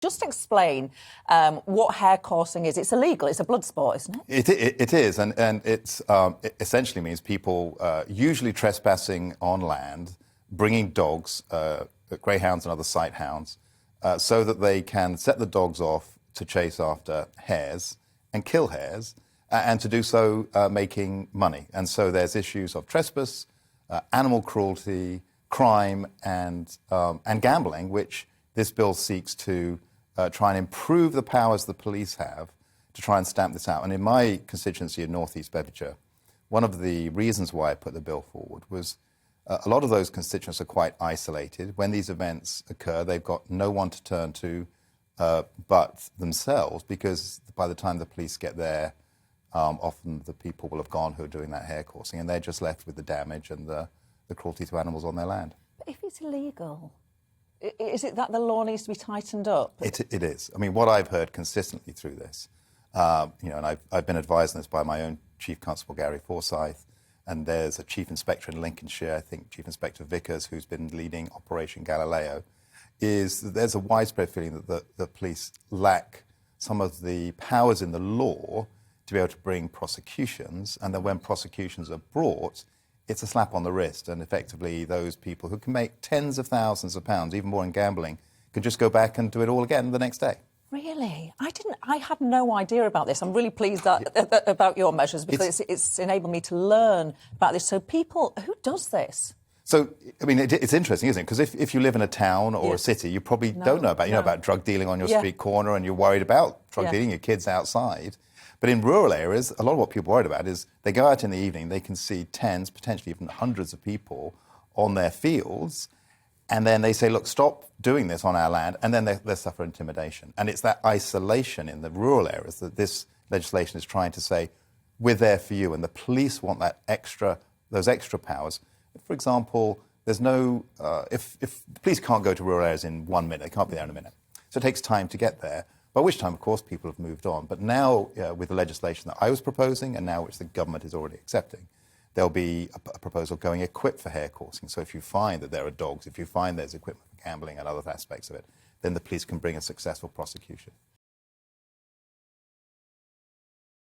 Just explain what hare coursing is. It's illegal. It's a blood sport, isn't it? It is, and it essentially means people usually trespassing on land, bringing dogs, greyhounds and other sight hounds, so that they can set the dogs off to chase after hares and kill hares, and to do so making money. And so there's issues of trespass, animal cruelty, crime, and gambling, which this bill seeks to try and improve the powers the police have to try and stamp this out. And in my constituency of North East Bedfordshire, one of the reasons why I put the bill forward was a lot of those constituents are quite isolated. When these events occur, they've got no one to turn to but themselves, because by the time the police get there, often the people will have gone who are doing that hare coursing, and they're just left with the damage and the cruelty to animals on their land. But if it's illegal, is it that the law needs to be tightened up? It is. I mean, what I've heard consistently through this, and I've been advised on this by my own Chief Constable Gary Forsyth, and there's a Chief Inspector in Lincolnshire, I think Chief Inspector Vickers, who's been leading Operation Galileo, is that there's a widespread feeling that the police lack some of the powers in the law to be able to bring prosecutions, and that when prosecutions are brought, it's a slap on the wrist, and effectively those people who can make tens of thousands of pounds, even more in gambling, can just go back and do it all again the next day. Really? I had no idea about this. I'm really pleased about your measures, because it's enabled me to learn about this. So people, who does this? So, I mean, it's interesting, isn't it? Because if you live in a town or a city, you probably don't know about, you know about drug dealing on your street corner, and you're worried about drug dealing, your kids outside. But in rural areas, a lot of what people are worried about is they go out in the evening, they can see tens, potentially even hundreds of people on their fields, and then they say, look, stop doing this on our land, and then they suffer intimidation. And it's that isolation in the rural areas that this legislation is trying to say, we're there for you, and the police want those extra powers. For example, there's no, if the police can't go to rural areas in 1 minute, they can't be there in a minute. So it takes time to get there. By which time, of course, people have moved on. But now, with the legislation that I was proposing, and now which the government is already accepting, there'll be a proposal going equipped for hare coursing. So if you find that there are dogs, if you find there's equipment for gambling and other aspects of it, then the police can bring a successful prosecution.